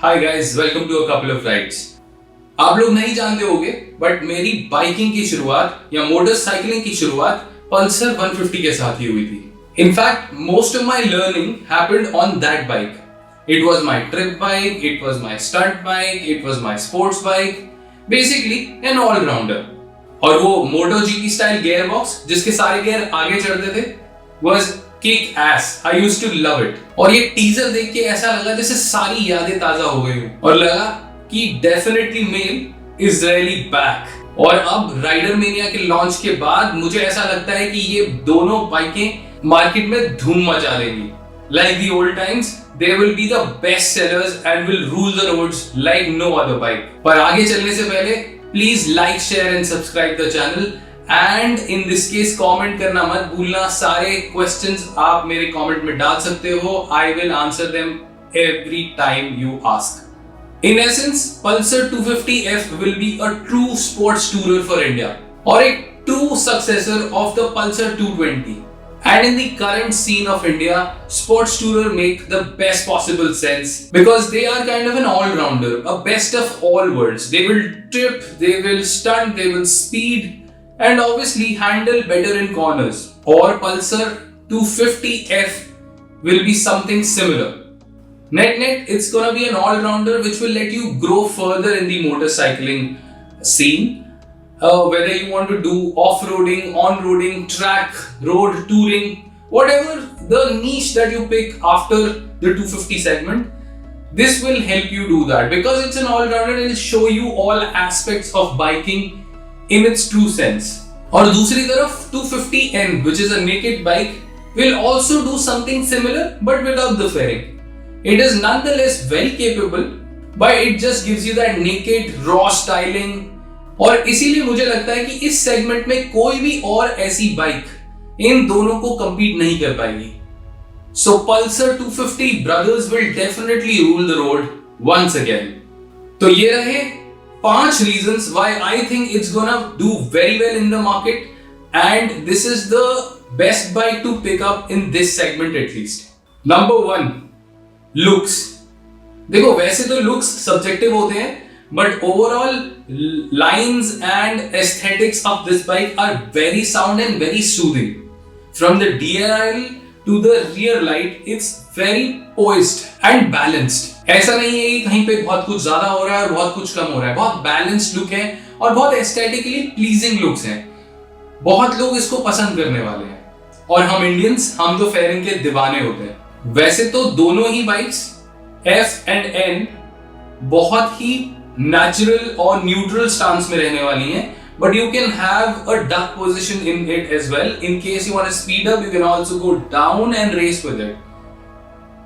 Hi guys, welcome to a couple of rides. आप लोग नहीं जानते होंगे बट मेरी बाइकिंग की शुरुआत या मोटरसाइकिलिंग की शुरुआत पल्सर 150 के साथ ही हुई थी। In fact most of my learning happened on that bike. It was my trip bike, it was my stunt bike, it was my sports bike, basically an allrounder. और वो मोटो जीपी स्टाइल गियर बॉक्स जिसके सारे gear आगे चढ़ते थे was kick ass. I used to love it. और ये teaser देख के ऐसा लगा जैसे सारी यादें ताजा हो गई हूँ और लगा कि definitely mail is really back. और अब राइडर मेनिया के लॉन्च के बाद मुझे ऐसा लगता है कि ये दोनों बाइकें मार्केट में धूम मचा देंगी। Like the old times, they will be the best sellers and will rule the roads like no other bike. पर आगे चलने से पहले please like, share and subscribe the channel. And in this case comment करना मत भूलना। सारे questions आप मेरे कमेंट में डाल सकते हो। I will answer them every time you ask. In essence, Pulsar 250F will be a true sports tourer for India और एक true successor of the Pulsar 220। And in the current scene of India, sports tourer make the best possible sense because they are kind of an all-rounder, a best of all worlds. They will trip, they will stunt, they will speed, and obviously handle better in corners. Or Pulsar 250F will be something similar. Net, it's gonna be an all-rounder which will let you grow further in the motorcycling scene. Whether you want to do off-roading, on-roading, track, road touring, whatever the niche that you pick after the 250 segment, this will help you do that because it's an all-rounder and it will show you all aspects of biking in its true sense. और दूसरी तरफ 250N, which is a naked bike, will also do something similar but without the fairing. It is nonetheless very capable, but it just gives you that naked raw styling. और इसीलिए मुझे लगता है कि इस सेगमेंट में कोई भी और ऐसी बाइक इन दोनों को compete नहीं कर पाएगी। So Pulsar 250 brothers will definitely rule the road once again. तो ये रहे 5 reasons why I think it's gonna do very well in the market and this is the best bike to pick up in this segment at least. Number 1, looks. देखो वैसे तो looks subjective होते हैं but overall lines and aesthetics of this bike are very sound and very soothing. From the DRL to the rear light, it's very poised and balanced. ऐसा नहीं है कि कहीं पे बहुत कुछ ज्यादा हो रहा है और बहुत कुछ कम हो रहा है। बहुत बैलेंस्ड लुक है और बहुत एस्थेटिकली प्लीजिंग लुक्स हैं। बहुत लोग इसको पसंद करने वाले हैं और हम इंडियंस, हम तो फेयरिंग के दीवाने होते हैं। वैसे तो दोनों ही बाइक्स F and N बहुत ही नेचुरल और न्यूट्रल स्टांस में रहने वाली हैं, but you can have a duck position in it as well. In case you want to speed up, you can also go down and race with it.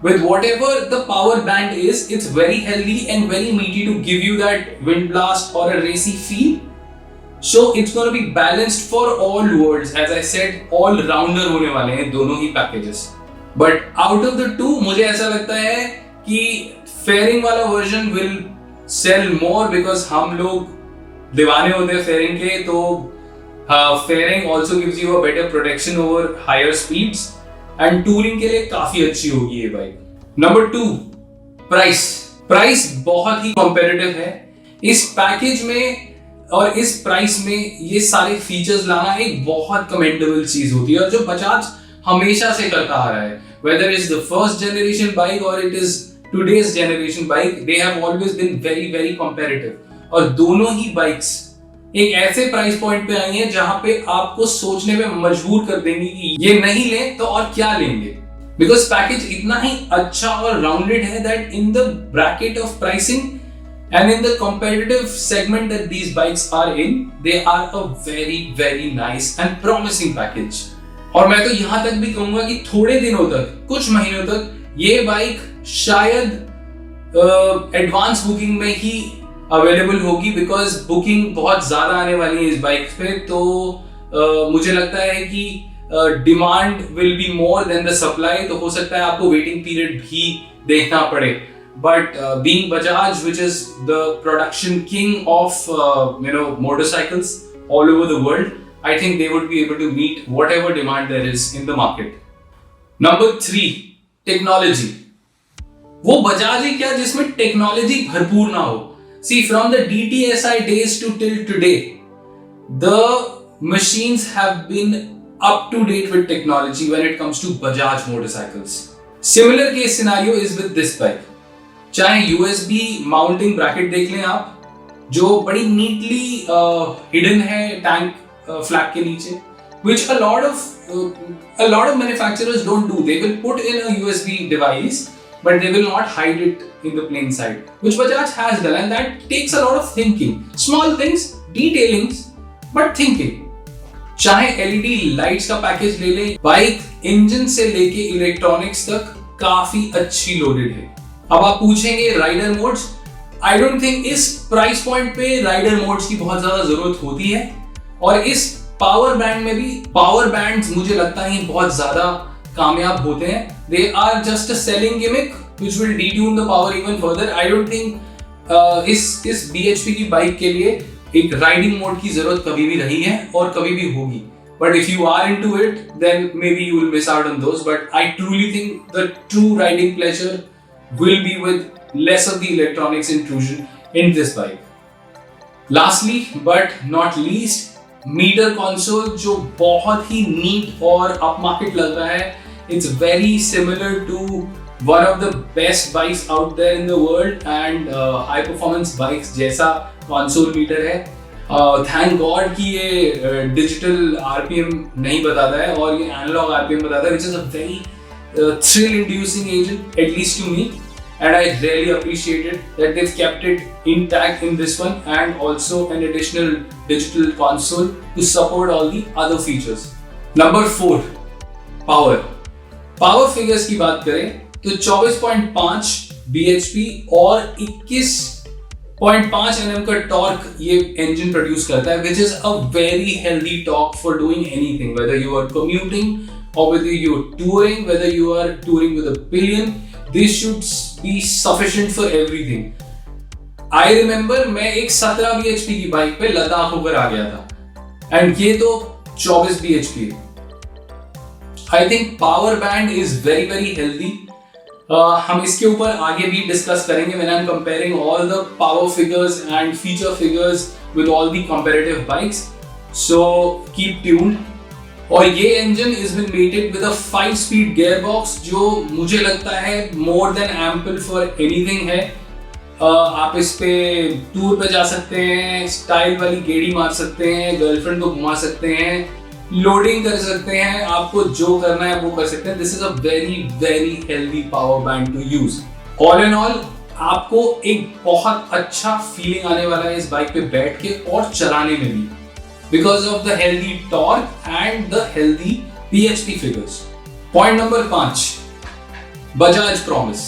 With whatever the power band is, it's very healthy and very meaty to give you that wind blast or a racy feel. So it's going to be balanced for all worlds. As I said, all rounder होने वाले हैं दोनों ही packages. But out of the two, मुझे ऐसा लगता है कि fairing वाला version will sell more because हम लोग दीवाने होते हैं फेयरिंग के। तो fairing also gives you a better protection over higher speeds and touring के लिए काफी अच्छी होगी ये बाइक। नंबर 2, प्राइस बहुत ही कॉम्पिटिटिव है। इस पैकेज में और इस प्राइस में ये सारे फीचर्स लाना एक बहुत कमेंडेबल चीज होती है और जो बजाज हमेशा से करता आ रहा है। whether it's the first generation bike or it is today's generation bike, they have always been very very competitive. और दोनों ही बाइक्स एक ऐसे प्राइस पॉइंट पे आई हैं जहां पे आपको सोचने में मजबूर कर देंगी कि ये नहीं लें तो और क्या लेंगे। बिकॉज पैकेज इतना ही अच्छा और राउंडेड है that in the bracket of pricing and in the competitive segment that these bikes are in, they are a very very nice and promising package. और मैं तो यहां तक भी कहूंगा कि थोड़े दिनों तक, कुछ महीनों तक ये बाइक शायद एडवांस बुकिंग में ही अवेलेबल होगी बिकॉज बुकिंग बहुत ज्यादा आने वाली है इस बाइक पे। तो मुझे लगता है कि demand will be more than the supply, तो हो सकता है आपको वेटिंग पीरियड भी देखना पड़े। But being Bajaj which is the production king of motorcycles all over the world, I think they would be able to meet whatever demand there is in the market. Number 3, technology. वो बजाज ही क्या जिसमें technology भरपूर ना हो. See, from the DTSI days to till today, the machines have been up to date with technology when it comes to Bajaj motorcycles. Similar case scenario is with this bike. चाहे USB mounting bracket देख लें आप, जो बड़ी neatly hidden है tank flap के नीचे, which a lot of manufacturers don't do. They will put in a USB device, but they will not hide it in the plain sight, which Bajaj has done, and that takes a lot of thinking. Small things, detailings, but thinking. चाहे LED lights का package ले लें, bike engine से लेके electronics तक काफी अच्छी loaded है. अब आप पूछेंगे rider modes. I don't think इस प्राइस पॉइंट पे राइडर मोड्स की बहुत ज्यादा जरूरत होती है, और इस पावर बैंड में भी पावर बैंड्स मुझे लगता है बहुत ज्यादा कामयाब होते हैं. They are just a selling gimmick which will detune the power even further. I don't think इस BHP की बाइक के लिए एक राइडिंग मोड की जरूरत कभी भी रही है और कभी भी होगी. But if you are into it, then maybe you will miss out on those. But I truly think the true riding pleasure will be with less of the electronics intrusion in this bike. Lastly, but not least, meter console जो बहुत ही NEET और upmarket लग रहा है. It's very similar to one of the best bikes out there in the world, and high performance bikes जैसा console meter है. Thank God कि ये digital RPM नहीं बताता है और ये analog RPM बताता है, which is a very thrill inducing agent, at least to me, and I really appreciate it that they've kept it intact in this one, and also an additional digital console to support all the other features. Number 4, power. Power figures की बात करें तो 24.5 bhp और 21.5 Nm का torque ये engine produce करता है, which is a very healthy torque for doing anything, whether you are commuting or whether you are touring, whether you are touring with a pillion. This should be sufficient for everything. I remember मैं एक 17 bhp की bike पे लद्दाख होकर आ गया था, and ये तो 24 bhp है. I think power band is very very healthy. हम इसके ऊपर आगे भी डिस्कस करेंगे when I'm comparing all the power figures and feature figures with all the comparative bikes. So keep tuned. और ये engine is been mated with a 5-speed gearbox जो मुझे लगता है more than ample for anything है. आप इस पे टूर पे जा सकते हैं, स्टाइल वाली गेड़ी मार सकते हैं, गर्लफ्रेंड को घुमा सकते हैं, लोडिंग कर सकते हैं, आपको जो करना है वो कर सकते हैं. This is a very very healthy power band to use. All in all आपको एक बहुत अच्छा फीलिंग आने वाला है इस बाइक पे बैठ के और चलाने में भी, because of the healthy torque and the healthy bhp figures. Point number 5, Bajaj promise.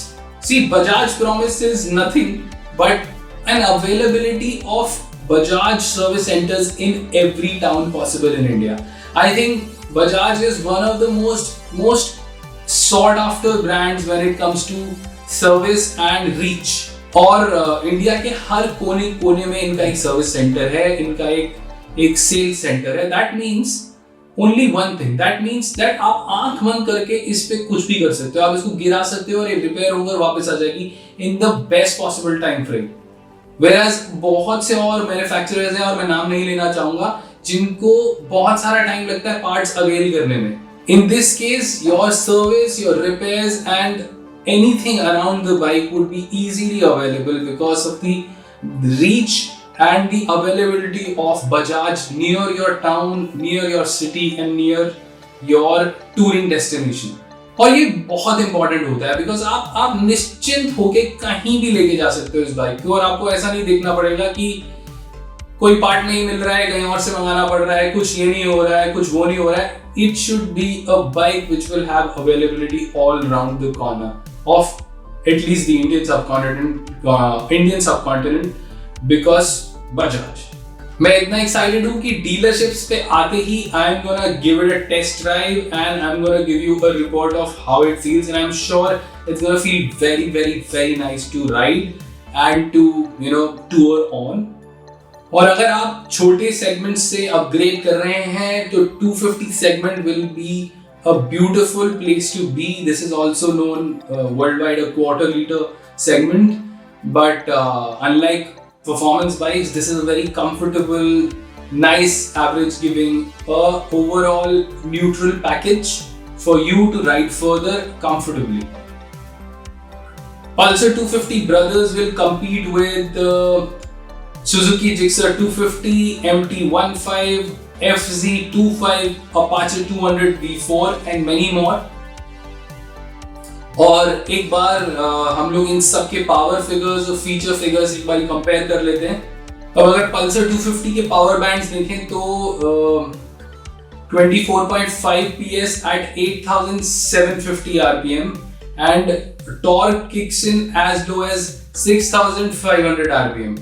See, Bajaj promise is nothing but an availability of Bajaj service centers in every town possible in India. I think Bajaj is one of the most sought after brands when it comes to service and reach. और India के हर कोने कोने में इनका एक service centre है, इनका एक सेल्स सेंटर है. That means only one thing. That means that आप आंख बंद करके इस पे कुछ भी कर सकते हो. आप इसको गिरा सकते हो और ये रिपेयर होकर वापस आ जाएगी in the best possible time frame. Whereas बहुत से और मैन्युफैक्चरर्स हैं और मैं नाम नहीं लेना चाहूंगा जिनको बहुत सारा टाइम लगता है पार्ट्स अवेल करने में. In this case, your service, your repairs and anything around the bike would be easily available because of the reach and the availability of Bajaj near your town, near your city and near your touring destination. और ये बहुत important होता है because आप निश्चिंत होके कहीं भी लेके जा सकते हो इस बाइक को, और आपको ऐसा नहीं देखना पड़ेगा कि कोई पार्ट नहीं मिल रहा है, कहीं और से मंगाना पड़ रहा है, कुछ ये नहीं हो रहा है, कुछ वो नहीं हो रहा है. It should be a bike which will have availability all around the corner of at least the Indian subcontinent because Bajaj. मैं इतना एक्साइटेड हूँ कि डीलरशिप्स पे आते ही I am gonna give it a test drive and I am gonna give you a report of how it feels and I am sure it's gonna feel very very very nice to ride and to tour on. और अगर आप छोटे segment से upgrade कर रहे हैं तो 250 segment will be a beautiful place to be. This is also known worldwide a quarter liter segment, but unlike performance bikes, this is a very comfortable, nice average giving overall neutral package for you to ride further comfortably. Pulsar 250 brothers will compete with Suzuki Gixxer 250, MT15, FZ25, Apache 200 V4 and many more. और एक बार हम लोग इन सब के power figures और feature figures एक बार compare कर लेते हैं। अब अगर पल्सर 250 के पावर बैंड्स देखें तो 24.5 PS at 8750 RPM and torque kicks in as low as 6500 RPM।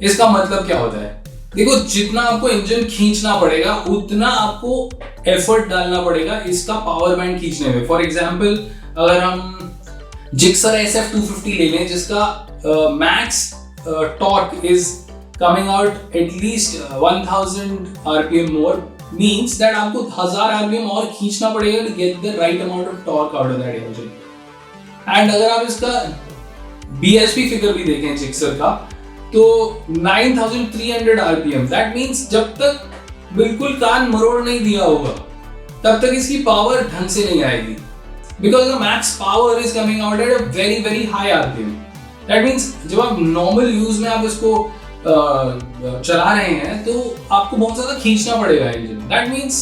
इसका मतलब क्या होता है? देखो, जितना आपको इंजन खींचना पड़ेगा उतना आपको एफर्ट डालना पड़ेगा इसका पावर बैंड खींचने में। फॉर एग्जांपल, अगर हम जिक्सर SF 250 ले लें जिसका max torque is coming out at least 1000 RPM more, means that आपको 1000 RPM और खींचना पड़ेगा to get the right amount of torque out of that engine. And अगर आप इसका BHP फिगर भी देखें जिक्सर का तो 9300 RPM, दैट मींस जब तक बिल्कुल कान मरोड़ नहीं दिया होगा तब तक इसकी पावर ढंग से नहीं आएगी, because the max power is coming out at a very very high RPM। That means जब आप नॉर्मल यूज में आप इसको चला रहे हैं तो आपको बहुत ज्यादा खींचना पड़ेगा इंजन, दैट मींस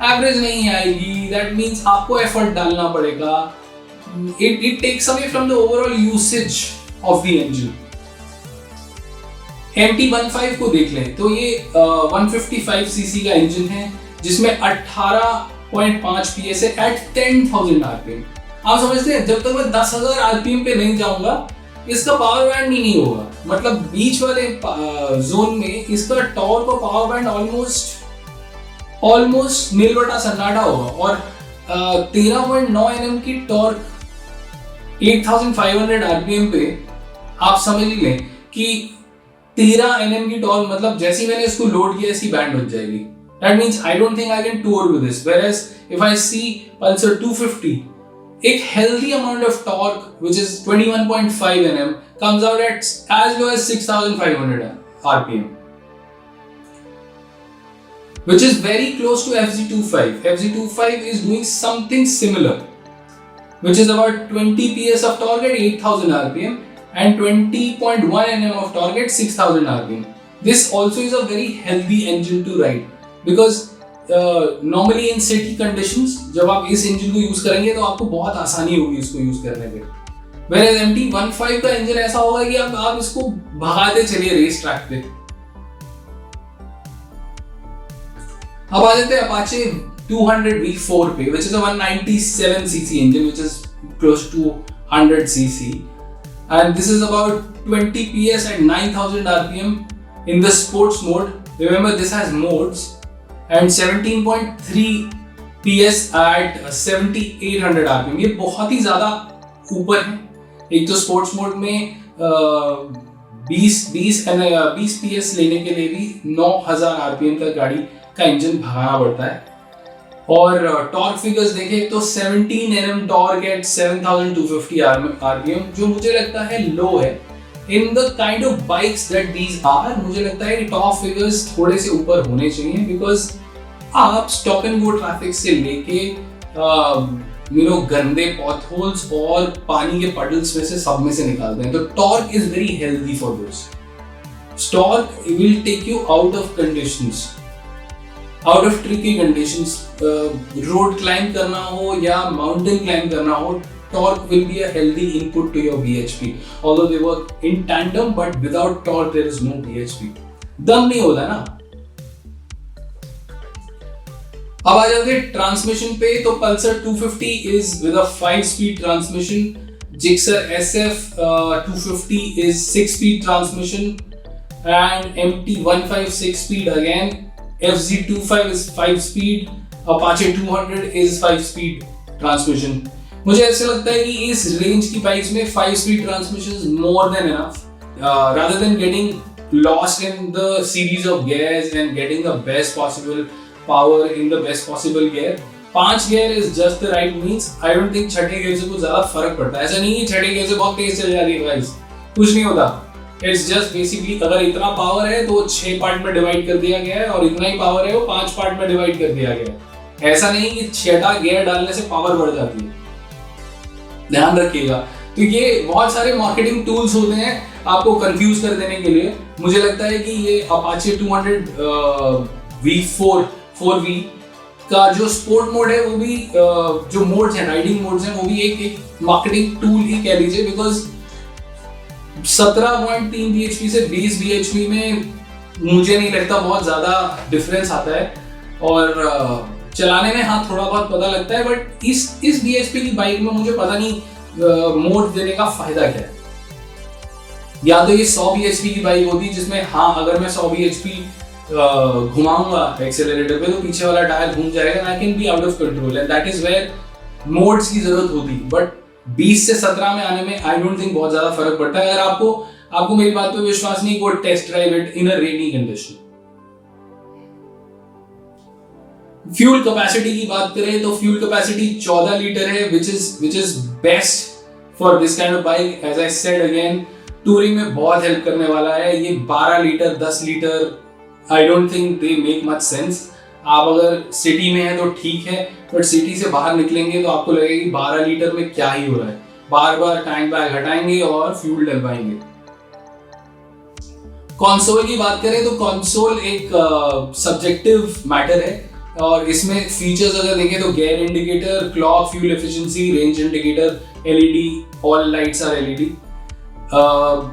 एवरेज नहीं आएगी, दैट मींस आपको एफर्ट डालना पड़ेगा। It takes away from the overall usage of the engine. MT15 को देख लें तो ये 155 सीसी का इंजन है जिसमें 18.5 PS है एट 10,000 RPM। आप समझते हैं, जब तक मैं 10,000 RPM पे नहीं जाऊंगा इसका पावर बैंड ही नहीं होगा। मतलब बीच वाले जोन में इसका टॉर्क और पावर बैंड ऑलमोस्ट नील बटा सन्नाटा होगा। और 13.9 Nm की टॉर्क 8500 RPM पे आप समझ लें कि 13 Nm की टॉर्क, मतलब जैसे मैंने इसको लोड किया इसकी बैंड बच जाएगी। That means I don't think I can tour with this. Whereas if I see Pulsar 250, एक healthy amount of torque which is 21.5 Nm comes out at as low as 6500 RPM, which is very close to FZ25. FZ25 is doing something similar, which is about 20 PS of torque at 8000 RPM and 20.1 Nm of torque at 6000 RPM. This also is a very healthy engine to ride because normally in city conditions जब आप इस engine को use करेंगे तो आपको बहुत आसानी होगी इसको यूज करने पे। Whereas MT15 का इंजन ऐसा होगा कि आप इसको भगाते चलिए रेस ट्रैक पे। अब आ जाते हैं Apache 200 V4 पे, which is a 197 cc engine which is close to 100 cc. And this is about 20 PS at 9000 RPM in the sports mode. Remember, this has modes. And 17.3 PS at 7800 RPM. ये बहुत ही ज़्यादा ऊपर है। एक तो sports mode में 20 PS लेने के लिए भी 9000 RPM तक गाड़ी का इंजन भगाना पड़ता है। और टॉर्क फिगर्स देखें तो 17 Nm टॉर्क एट 7250 RPM, जो मुझे लगता है लो है। In the kind of bikes that these are, मुझे लगता है कि टॉप फिगर्स थोड़े से ऊपर होने चाहिए, बिकॉज आप स्टॉप एंड गो ट्रैफिक से लेके गंदे पॉथहोल्स और पानी के पडल्स में से सब में से निकालते हैं। तो torque is very healthy for this. Torque will take you out of conditions, out of tricky conditions. Road climb करना हो या माउंटेन क्लाइंब करना हो, torque will be a healthy input to your BHP. Although they work in tandem, but without torque there is no BHP. दम नहीं होता ना। अब आ जाते हैं ट्रांसमिशन पे। तो Pulsar 250 is with a 5-speed transmission. Gixxer SF 250 is 6-speed transmission, and MT15 6-speed again. FZ25 is 5-speed. Apache 200 is 5-speed transmission. मुझे ऐसा लगता है कि इस रेंज की बाइक्स में 5-speed transmission is more than enough, rather than getting lost in the series of gears and getting the best possible power in the best possible gear. 5 gear is just the right means. I don't think छठे gear से कुछ ज्यादा फर्क पड़ता है। ऐसा नहीं है छठे गियर से बहुत तेज चल जाती है गाइस, कुछ नहीं होता। इट्स जस्ट बेसिकली अगर इतना पावर है तो 6 पार्ट में डिवाइड कर दिया गया है, और इतना ही पावर है वो 5 पार्ट में डिवाइड कर दिया गया है। ऐसा नहीं कि छठा गियर डालने से पावर बढ़ जाती है, ध्यान रखिएगा। तो ये बहुत सारे मार्केटिंग टूल्स होते हैं आपको कंफ्यूज कर देने के लिए। मुझे लगता है कि ये अपाचे 200 V4 4V का जो स्पोर्ट मोड है वो भी जो मोड्स हैं, राइडिंग मोड्स हैं, वो भी एक मार्केटिंग टूल ही कह लीजिए। बिकॉज 17.3 bhp से 20 bhp में मुझे नहीं लगता बहुत ज्यादा डिफरेंस आता है, और चलाने में हाँ थोड़ा बहुत पता लगता है। बट इस bhp की बाइक में मुझे पता नहीं मोड देने का फायदा क्या है। या तो ये 100 bhp की बाइक होती जिसमें हाँ अगर मैं 100 bhp घुमाऊंगा एक्सेलरेटर पे तो पीछे वाला टायर घूम जाएगा, I can be out of control, and that is where modes की जरूरत होती। बट 20 से 17 में आने में आई डोंट थिंक बहुत ज्यादा फर्क पड़ता है। अगर आपको मेरी बात पे विश्वास नहीं, go test drive it in a rainy condition. Fuel capacity की बात करें तो फ्यूल कैपेसिटी 14 लीटर है, which is best for this kind of bike. As I said again, touring में बहुत हेल्प करने वाला है। ये 12 litre 10 litre I don't think they make much sense. आप अगर सिटी में हैं तो ठीक है, बट सिटी से बाहर निकलेंगे तो आपको लगेगा कि 12 लीटर में क्या ही हो रहा है। बार बार टैंक बैग हटाएंगे और फ्यूल डलवाएंगे। कंसोल की बात करें तो कंसोल एक सब्जेक्टिव मैटर है, और इसमें फीचर्स अगर देखें तो gear indicator, clock, fuel efficiency, range indicator, LED, all lights are LED.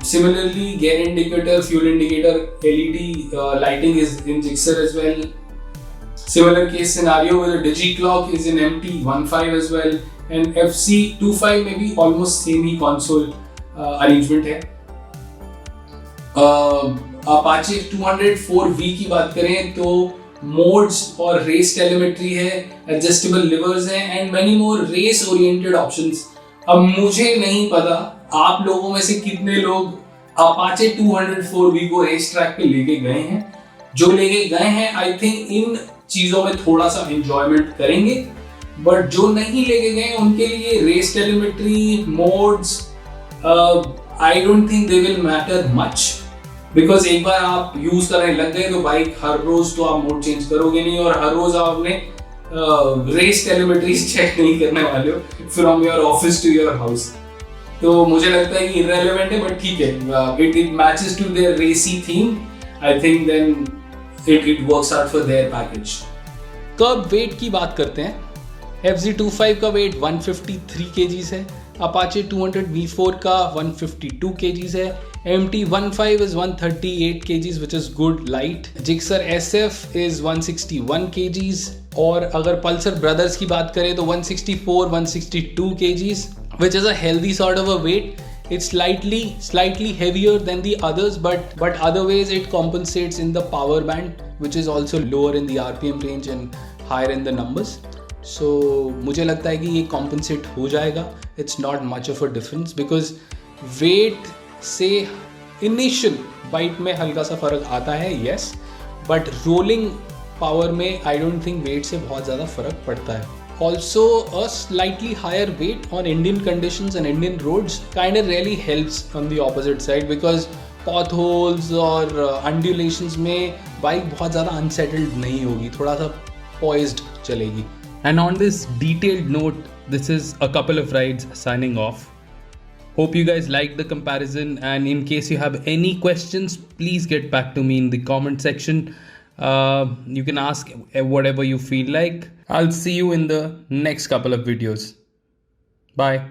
Similarly, gear indicator, fuel indicator, LED lighting is in Gixxer as well. Similar case scenario with a digi clock is in MT15 as well, and FC25 में भी almost same ही console arrangement है। Apache 204V की बात करें तो modes और race telemetry है, adjustable levers हैं, and many more race oriented options। अब मुझे नहीं पता आप लोगों में से कितने लोग अपाचे 204V को रेस ट्रैक पे लेके गए हैं। जो लेके गए हैं आई थिंक इन चीजों में थोड़ा सा एंजॉयमेंट करेंगे, बट जो नहीं लेके गए उनके लिए race telemetry modes I don't think they will matter much, because एक बार आप यूज करने लग गए तो बाइक हर रोज तो आप मोड चेंज करोगे नहीं, और हर रोज आप अपने रेस टेलीमेट्री चेक नहीं करने वाले हो from your office to your house. तो मुझे लगता है कि इररेलेवेंट है, बट ठीक है, it matches to their racy theme. I think then it works out for their package. कब वेट की बात करते हैं, FZ25 का वेट 153 kgs है, अपाचे 200 V4 का 152 kgs है, MT15 is 138 kgs which is good light, Gixxer SF is 161 kgs, और अगर पल्सर ब्रदर्स की बात करें तो 164 162 kgs which is a healthy sort of a weight. It's slightly heavier than the others, but other ways it compensates in the power band, which is also lower in the RPM range and higher in the numbers. So मुझे लगता है कि ये compensate हो जाएगा. It's not much of a difference because weight से initial bite में हल्का सा फर्क आता है, yes, but rolling power में I don't think weight से बहुत ज़्यादा फर्क पड़ता है. Also, a slightly higher weight on Indian conditions and Indian roads kind of really helps on the opposite side because potholes और undulations में बाइक बहुत ज़्यादा unsettled नहीं होगी, थोड़ा सा poised चलेगी. And on this detailed note, this is a couple of rides signing off. Hope you guys like the comparison, and in case you have any questions, please get back to me in the comment section. You can ask whatever you feel like. I'll see you in the next couple of videos. Bye.